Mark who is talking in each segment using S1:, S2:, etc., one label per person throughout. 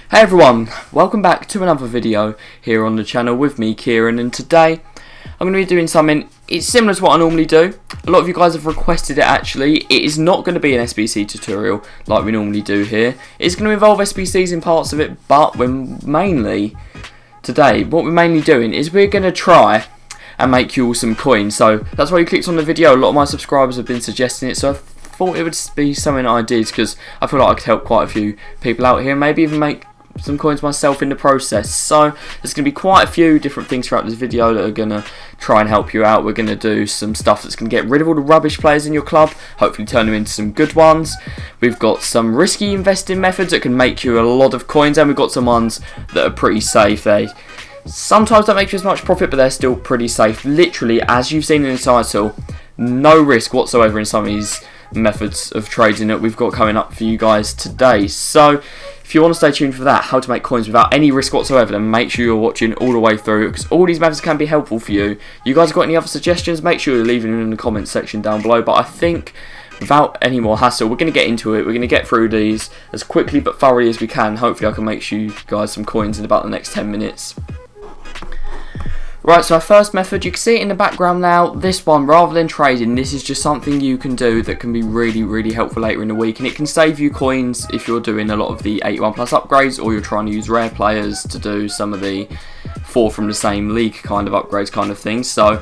S1: Hey everyone, welcome back to another video here on the channel with me, Kieran, and today I'm going to be doing something, it's similar to what I normally do. A lot of you guys have requested it actually. It is not going to be an SBC tutorial like we normally do here. It's going to involve SBCs in parts of it, but what we're mainly doing is we're going to try and make you all some coins. So that's why you clicked on the video. A lot of my subscribers have been suggesting it, so I thought it would be something I did because I feel like I could help quite a few people out here and maybe even make some coins myself in the process. So there's going to be quite a few different things throughout this video that are going to try and help you out. We're going to do some stuff that's going to get rid of all the rubbish players in your club, hopefully turn them into some good ones. We've got some risky investing methods that can make you a lot of coins, and we've got some ones that are pretty safe. They sometimes don't make you as much profit, but they're still pretty safe. Literally, as you've seen in the title, no risk whatsoever in some of these methods of trading that we've got coming up for you guys today. So if you want to stay tuned for that, how to make coins without any risk whatsoever, then make sure you're watching all the way through, because all these methods can be helpful for you. You guys got any other suggestions? Make sure you're leaving them in the comments section down below. But I think without any more hassle, we're going to get into it. We're going to get through these as quickly but thoroughly as we can. Hopefully I can make you guys some coins in about the next 10 minutes. Right, so our first method, you can see it in the background now. This one, rather than trading, this is just something you can do that can be really helpful later in the week, and it can save you coins if you're doing a lot of the 81 plus upgrades, or you're trying to use rare players to do some of the 4 from the same league kind of upgrades kind of thing. So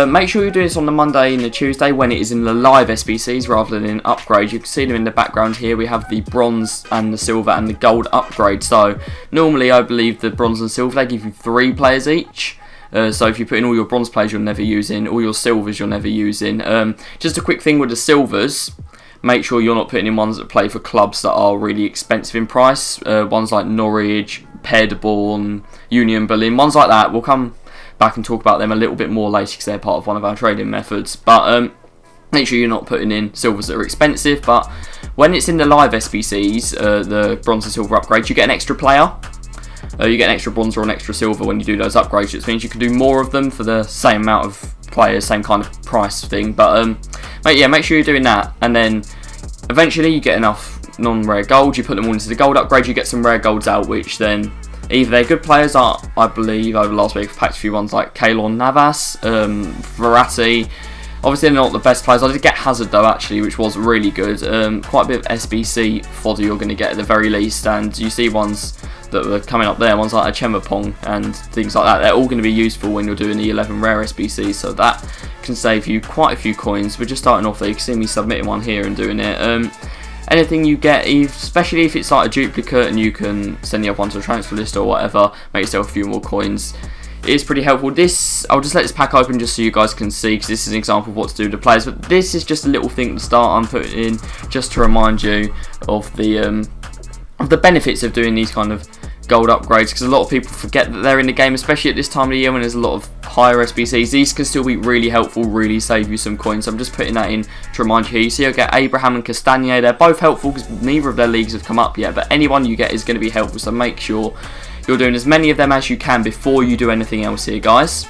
S1: make sure you do this on the Monday and the Tuesday when it is in the live SBCs rather than in upgrades. You can see them in the background here. We have the bronze and the silver and the gold upgrade. So normally I believe the bronze and silver, they give you 3 players each. So if you put in all your bronze players you're never using, all your silvers you're never using. Just a quick thing with the silvers, make sure you're not putting in ones that play for clubs that are really expensive in price. Ones like Norwich, Paderborn, Union Berlin, ones like that. We'll come back and talk about them a little bit more later because they're part of one of our trading methods. But make sure you're not putting in silvers that are expensive. But when it's in the live SBCs, the bronze and silver upgrades, you get an extra player. You get an extra bronze or an extra silver when you do those upgrades, which means you can do more of them for the same amount of players, same kind of price thing. But make sure you're doing that, and then eventually you get enough non-rare gold. You put them all into the gold upgrade, you get some rare golds out, which then either they're good players. I believe over the last week I've packed a few ones like Keylor Navas, Verratti. Obviously they're not the best players. I did get Hazard though actually, which was really good. Quite a bit of SBC fodder you're going to get at the very least, and you see ones that were coming up there, ones like a Chemapong and things like that. They're all going to be useful when you're doing the 11 rare SBCs, so that can save you quite a few coins. We're just starting off there. You can see me submitting one here and doing it. Anything you get, especially if it's like a duplicate and you can send the other one to a transfer list or whatever, make yourself a few more coins. It is pretty helpful. This, I'll just let this pack open just so you guys can see, because this is an example of what to do with the players, but this is just a little thing to start. I'm putting in just to remind you of the benefits of doing these kind of gold upgrades, because a lot of people forget that they're in the game, especially at this time of the year when there's a lot of higher SBCs. These can still be really helpful, really save you some coins. So I'm just putting that in to remind you here. You see I get Abraham and Castagne. They're both helpful because neither of their leagues have come up yet, but anyone you get is going to be helpful, so make sure you're doing as many of them as you can before you do anything else here, guys.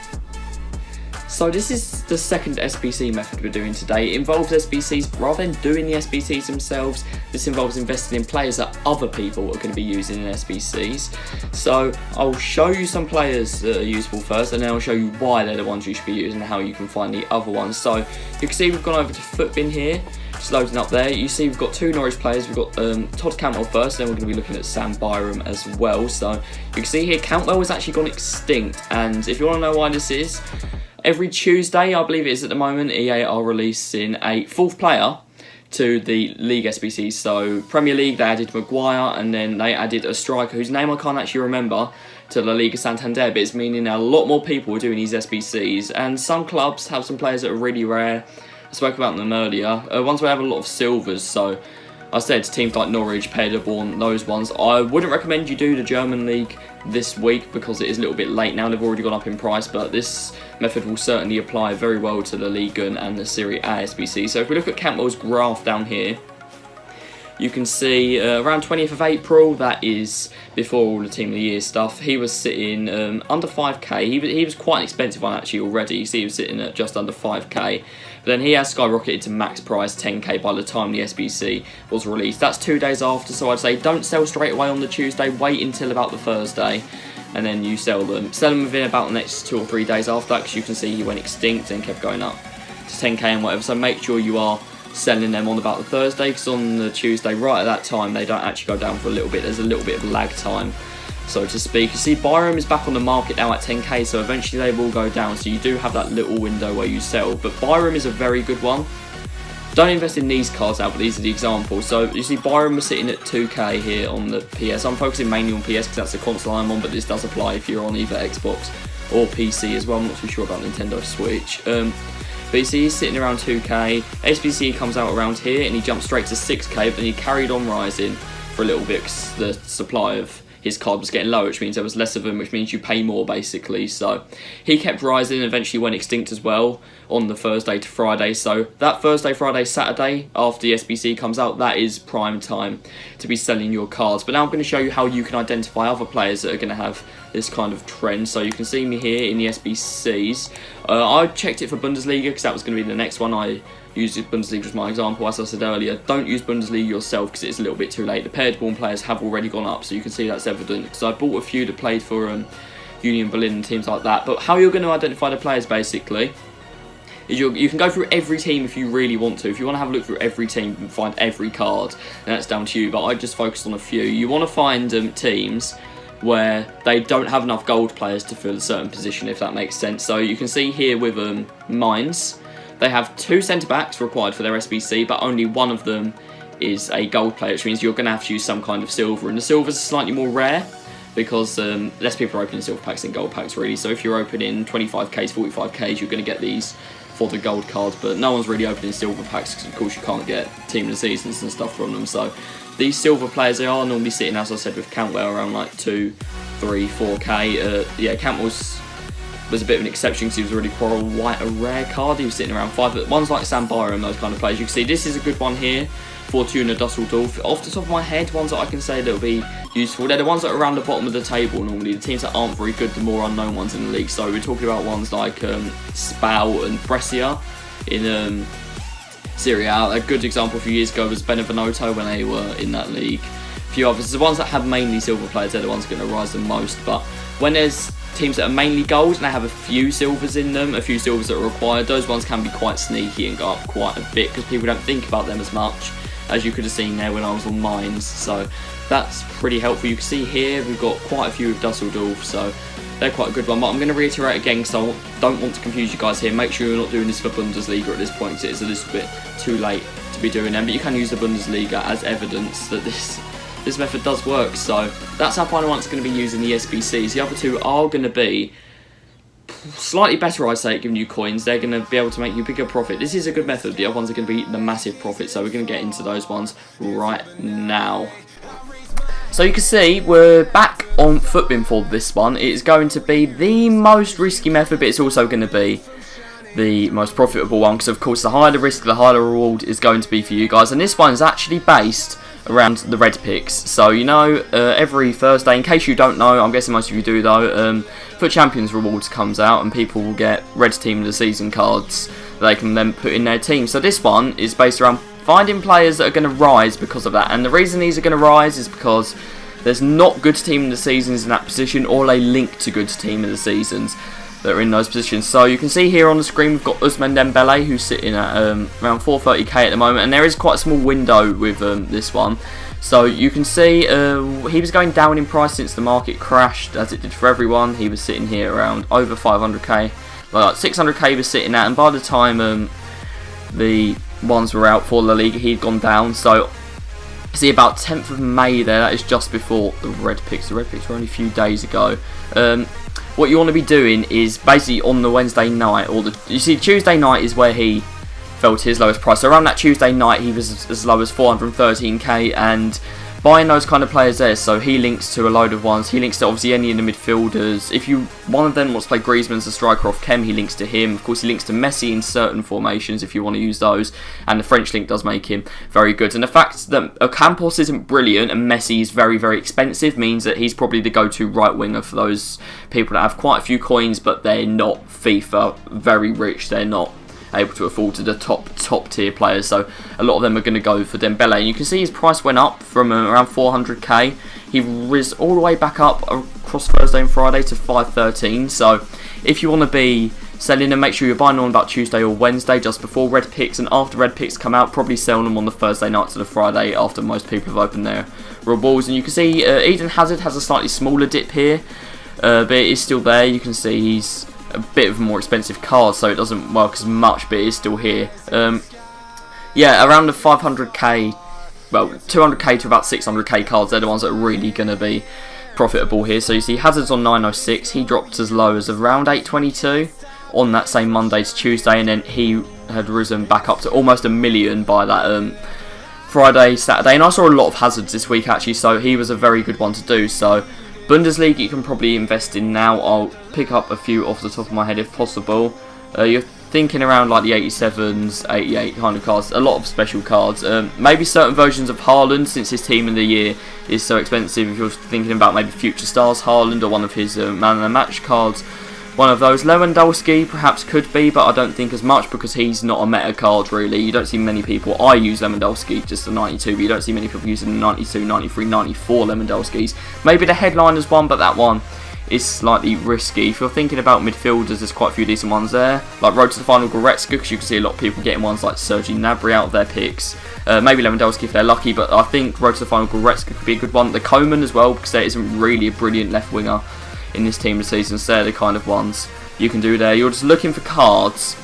S1: So this is the second SBC method we're doing today. It involves SBCs rather than doing the SBCs themselves. This involves investing in players that other people are going to be using in SBCs. So I'll show you some players that are useful first, and then I'll show you why they're the ones you should be using and how you can find the other ones. So you can see we've gone over to Footbin here. Just loading up there. You see we've got 2 Norwich players. We've got Todd Cantwell first, then we're going to be looking at Sam Byram as well. So you can see here Cantwell has actually gone extinct, and if you want to know why this is, every Tuesday, I believe it is at the moment, EA are releasing a 4th player to the League SBCs. So Premier League, they added Maguire, and then they added a striker whose name I can't actually remember to La Liga Santander, but it's meaning a lot more people are doing these SBCs, and some clubs have some players that are really rare. I spoke about them earlier. Ones where I have a lot of silvers, so I said to teams like Norwich, Paderborn, those ones. I wouldn't recommend you do the German League this week because it is a little bit late now. They've already gone up in price, but this method will certainly apply very well to the Liga and the Serie A SBC. So if we look at Cantwell's graph down here, you can see around 20th of April, that is before all the Team of the Year stuff, he was sitting under 5k. He was quite an expensive one actually already. You see he was sitting at just under 5k. But then he has skyrocketed to max price 10k by the time the SBC was released. That's 2 days after, so I'd say don't sell straight away on the Tuesday, wait until about the Thursday, and then you sell them. Sell them within about the next 2 or 3 days after that, because you can see he went extinct and kept going up to 10k and whatever. So make sure you are selling them on about the Thursday, because on the Tuesday, right at that time, they don't actually go down for a little bit. There's a little bit of lag time, so to speak. You see Byram is back on the market now at 10k, so eventually they will go down, so you do have that little window where you sell. But Byram is a very good one. Don't invest in these cards now, but these are the examples. So you see Byram was sitting at 2k here on the PS. I'm focusing mainly on PS because that's the console I'm on, but this does apply if you're on either Xbox or PC as well. I'm not too sure about Nintendo Switch. But you see he's sitting around 2k. SBC comes out around here and he jumps straight to 6k, but then he carried on rising for a little bit because the supply of his card was getting low, which means there was less of them, which means you pay more basically. So he kept rising and eventually went extinct as well on the Thursday to Friday. So that Thursday, Friday, Saturday after the SBC comes out, that is prime time to be selling your cards. But now I'm going to show you how you can identify other players that are going to have this kind of trend. So you can see me here in the SBCs. I checked it for Bundesliga because that was going to be the next one. I used Bundesliga as my example. As I said earlier, don't use Bundesliga yourself because it's a little bit too late. The paired born players have already gone up, so you can see that's evident. Because I bought a few that played for Union Berlin and teams like that. But how you're going to identify the players basically is you can go through every team if you really want to. If you want to have a look through every team and find every card, then that's down to you. But I just focused on a few. You want to find teams where they don't have enough gold players to fill a certain position, if that makes sense. So you can see here with Mainz, they have 2 centre-backs required for their SBC, but only one of them is a gold player, which means you're going to have to use some kind of silver. And the silvers are slightly more rare because less people are opening silver packs than gold packs, really. So if you're opening 25ks, 45ks, you're going to get these for the gold cards, but no one's really opening silver packs because, of course, you can't get Team of the Seasons and stuff from them. So these silver players, they are normally sitting, as I said, with Cantwell around like 2, 3, 4k. Yeah, Cantwell was a bit of an exception because he was already quite a rare card. He was sitting around 5, but ones like Sam Byram, those kind of players, you can see this is a good one here. Fortuna Dusseldorf. Off the top of my head, ones that I can say that will be useful, they're the ones that are around the bottom of the table normally. The teams that aren't very good, the more unknown ones in the league. So we're talking about ones like Spal and Brescia in Serie A. A good example a few years ago was Benevento when they were in that league. A few others. The ones that have mainly silver players, they're the ones going to rise the most. But when there's teams that are mainly gold and they have a few silvers in them, a few silvers that are required, those ones can be quite sneaky and go up quite a bit because people don't think about them as much, as you could have seen there when I was on Mainz. So that's pretty helpful. You can see here we've got quite a few of Dusseldorf, so they're quite a good one. But I'm going to reiterate again because I don't want to confuse you guys here. Make sure you're not doing this for Bundesliga at this point because it's a little bit too late to be doing them. But you can use the Bundesliga as evidence that this method does work. So that's our final one. It's going to be using the SBCs. The other two are going to be slightly better, I'd say, at giving you coins. They're going to be able to make you bigger profit. This is a good method. The other ones are going to be the massive profit. So we're going to get into those ones right now. So you can see we're back on Footbin for this one. It's going to be the most risky method, but it's also going to be the most profitable one because, of course, the higher the risk, the higher the reward is going to be for you guys. And this one is actually based around the red picks. So, you know, every Thursday, in case you don't know, I'm guessing most of you do though, Foot Champions Rewards comes out and people will get red team of the season cards that they can then put in their team. So this one is based around finding players that are going to rise because of that. And the reason these are going to rise is because there's not good team of the seasons in that position, or they link to good team of the seasons that are in those positions. So you can see here on the screen we've got Ousmane Dembele, who's sitting at around 430k at the moment, and there is quite a small window with this one. So you can see he was going down in price since the market crashed, as it did for everyone. He was sitting here around over 500k, like 600k he was sitting at, and by the time the ones were out for La Liga, he'd gone down. So see, about 10th of May there, that is just before the red picks. The red picks were only a few days ago. What you want to be doing is basically on the Wednesday night, or you see Tuesday night is where he fell to his lowest price. So around that Tuesday night he was as low as 413k, and buying those kind of players there, so he links to a load of ones. He links to obviously any of the midfielders. If one of them wants to play Griezmann as a striker off Chem, he links to him. Of course, he links to Messi in certain formations if you want to use those, and the French link does make him very good. And the fact that Ocampos isn't brilliant and Messi is very, very expensive means that he's probably the go-to right winger for those people that have quite a few coins, but they're not FIFA very rich. They're not able to afford to the top tier players, so a lot of them are going to go for Dembele, and you can see his price went up from around 400k. He rose all the way back up across Thursday and Friday to 513. So if you want to be selling them, make sure you're buying on about Tuesday or Wednesday just before red picks, and after red picks come out, probably sell them on the Thursday night to the Friday after most people have opened their rewards. And you can see Eden Hazard has a slightly smaller dip here, but it is still there. You can see he's a bit of a more expensive card, so it doesn't work as much, but it is still here. Yeah, around the 500k, well, 200k to about 600k cards, they're the ones that are really going to be profitable here. So you see Hazard's on 906, he dropped as low as around 822 on that same Monday to Tuesday, and then he had risen back up to almost a million by that Friday, Saturday, and I saw a lot of Hazards this week actually, so he was a very good one to do. So Bundesliga you can probably invest in now. I'll pick up a few off the top of my head if possible. You're thinking around like the 87s, 88 kind of cards, a lot of special cards. Maybe certain versions of Haaland, since his team of the year is so expensive. If you're thinking about maybe Future Stars Haaland or one of his Man of the Match cards, one of those. Lewandowski perhaps could be, but I don't think as much because he's not a meta card really. You don't see many people. I use Lewandowski, just the 92, but you don't see many people using the 92, 93, 94 Lewandowskis. Maybe the headliners one, but that one is slightly risky. If you're thinking about midfielders, there's quite a few decent ones there. Like Road to the Final Goretzka, because you can see a lot of people getting ones like Sergi Gnabry out of their picks. Maybe Lewandowski if they're lucky, but I think Road to the Final Goretzka could be a good one. The Coman as well, because there isn't really a brilliant left winger in this team this season, so they're the kind of ones you can do there. You're just looking for cards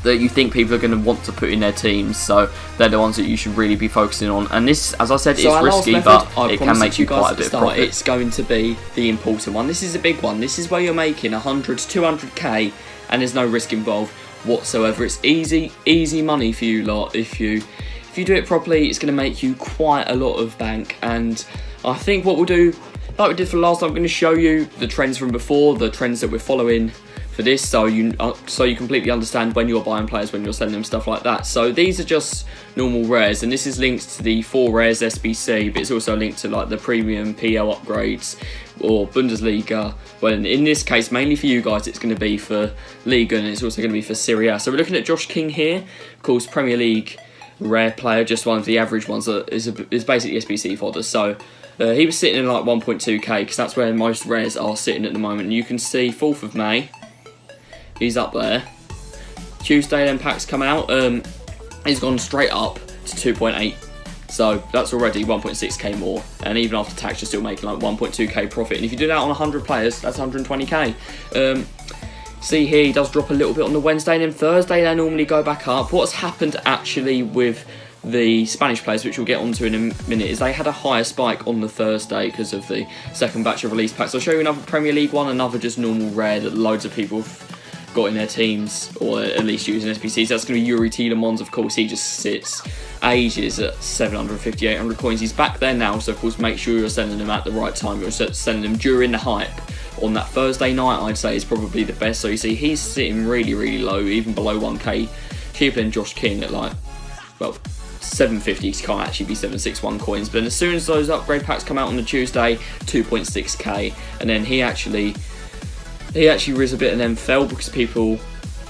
S1: that you think people are going to want to put in their teams, so they're the ones that you should really be focusing on. And this, as I said, is risky, but it can make you quite a bit of profit.
S2: It's going to be the important one. This is a big one. This is where you're making 100 to 200k and there's no risk involved whatsoever. It's easy money for you lot. If you do it properly, it's going to make you quite a lot of bank. And I think what we'll do, like we did for last time, I'm going to show you the trends from before, the trends that we're following for this, so you completely understand when you're buying players, when you're selling them, stuff like that. So these are just normal rares, and this is linked to the 4 rares SBC, but it's also linked to like the premium PL upgrades or Bundesliga. Well, in this case, mainly for you guys, it's going to be for Liga, and it's also going to be for Serie A. So we're looking at Josh King here, of course, Premier League rare player, just one of the average ones that is basically SBC fodder. So he was sitting in like 1.2k, because that's where most rares are sitting at the moment. And you can see 4th of May, he's up there. Tuesday then packs come out, he's gone straight up to 2.8. So that's already 1.6k more, and even after tax you're still making like 1.2k profit. And if you do that on 100 players, that's 120k. See here, he does drop a little bit on the Wednesday, and then Thursday they normally go back up. What's happened actually with the Spanish players, which we'll get onto in a minute, is they had a higher spike on the Thursday because of the second batch of release packs. I'll show you another Premier League one, another just normal rare that loads of people have got in their teams, or at least using SPCs. That's going to be Yuri Tielemans, of course. He just sits ages at 750, 800 coins. He's back there now, so of course make sure you're sending them at the right time. You're sending them during the hype. On that Thursday night, I'd say is probably the best. So you see he's sitting really low, even below 1k, cheaper than Josh King at like, well, 750 can't actually be 761 coins. But then as soon as those upgrade packs come out on the Tuesday, 2.6k, and then he actually rose a bit and then fell because people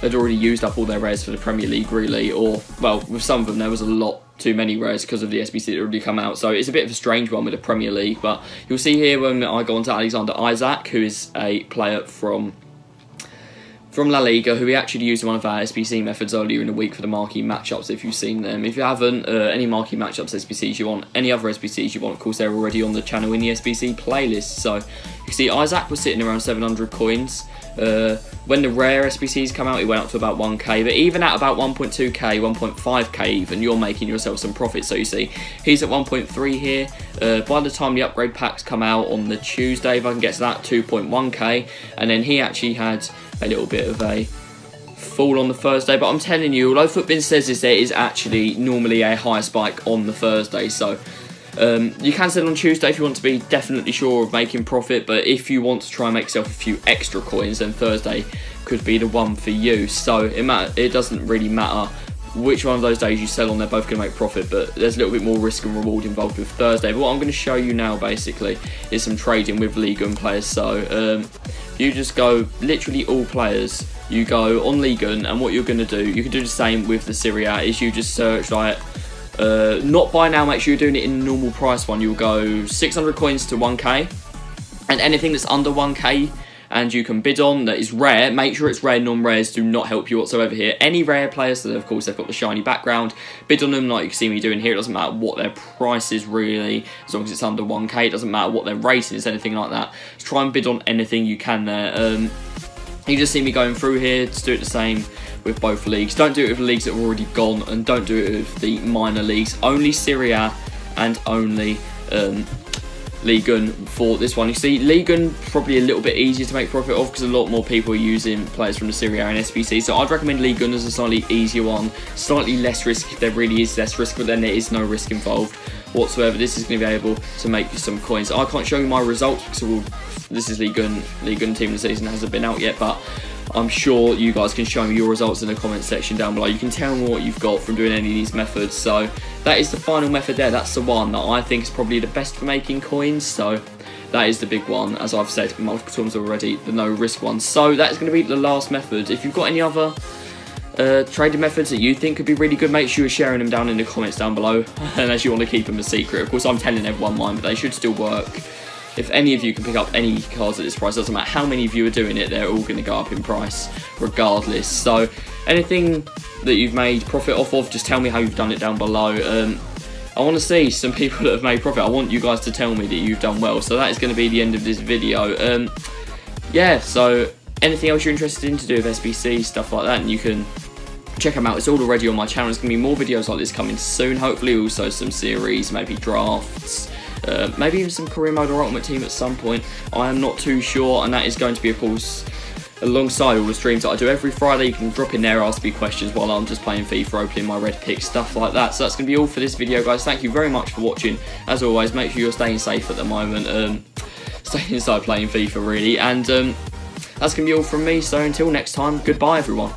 S2: had already used up all their rares for the Premier League really, or well, with some of them there was a lot too many rares because of the SBC that already come out. So it's a bit of a strange one with the Premier League. But you'll see here when I go on to Alexander Isaac, who is a player from La Liga, who we actually used one of our SBC methods earlier in the week for the marquee matchups, if you've seen them. If you haven't, any marquee matchups, SBCs you want, any other SBCs you want, of course they're already on the channel in the SBC playlist. So you see Isaac was sitting around 700 coins. When the rare SBCs come out, it went up to about 1k, but even at about 1.2k, 1.5k even, you're making yourself some profit. So you see, he's at 1.3 here. By the time the upgrade packs come out on the Tuesday, if I can get to that, 2.1k, and then he actually had a little bit of a fall on the Thursday. But I'm telling you, although Footbin says this, there is actually normally a higher spike on the Thursday, so You can sell on Tuesday if you want to be definitely sure of making profit, but if you want to try and make yourself a few extra coins, then Thursday could be the one for you. So it doesn't really matter which one of those days you sell on, they're both going to make profit, but there's a little bit more risk and reward involved with Thursday. But what I'm going to show you now basically is some trading with League 1 players. So you just go literally all players, you go on League 1, and what you're going to do, you can do the same with the Serie A, is you just search like not buy now, make sure you're doing it in the normal price one. You'll go 600 coins to 1k, and anything that's under 1k and you can bid on that is rare, make sure it's rare. Non-rares do not help you whatsoever here. Any rare players, so of course they've got the shiny background, bid on them like you can see me doing here. It doesn't matter what their price is really, as long as it's under 1k. It doesn't matter what their rating is, anything like that. Just try and bid on anything you can there. You just see me going through here to do it the same with both leagues. Don't do it with leagues that have already gone, and don't do it with the minor leagues. Only Serie A and only League 1 for this one. You see, League 1 probably a little bit easier to make profit of because a lot more people are using players from the Serie A and SBC. So I'd recommend League 1 as a slightly easier one, slightly less risk if there really is less risk, but then there is no risk involved whatsoever. This is going to be able to make you some coins. I can't show you my results because this is League 1 team of the season hasn't been out yet, but I'm sure you guys can show me your results in the comment section down below. You can tell me what you've got from doing any of these methods. So that is the final method there. That's the one that I think is probably the best for making coins. So that is the big one, as I've said multiple times already, the no risk one. So that's going to be the last method. If you've got any other trading methods that you think could be really good, make sure you're sharing them down in the comments down below, unless you want to keep them a secret. Of course, I'm telling everyone mine, but they should still work. If any of you can pick up any cards at this price, doesn't matter how many of you are doing it, they're all going to go up in price regardless. So anything that you've made profit off of, just tell me how you've done it down below. I want to see some people that have made profit. I want you guys to tell me that you've done well. So that is going to be the end of this video. Yeah, so anything else you're interested in to do with SBC, stuff like that, and you can check them out. It's all already on my channel. There's going to be more videos like this coming soon. Hopefully also some series, maybe drafts, maybe even some career mode or ultimate team at some point. I am not too sure, and that is going to be, of course, alongside all the streams that I do every Friday. You can drop in there, ask me questions while I'm just playing FIFA, opening my red pick, stuff like that. So that's going to be all for this video, guys. Thank you very much for watching. As always, make sure you're staying safe at the moment. Staying inside playing FIFA, really. And that's going to be all from me. So until next time, goodbye, everyone.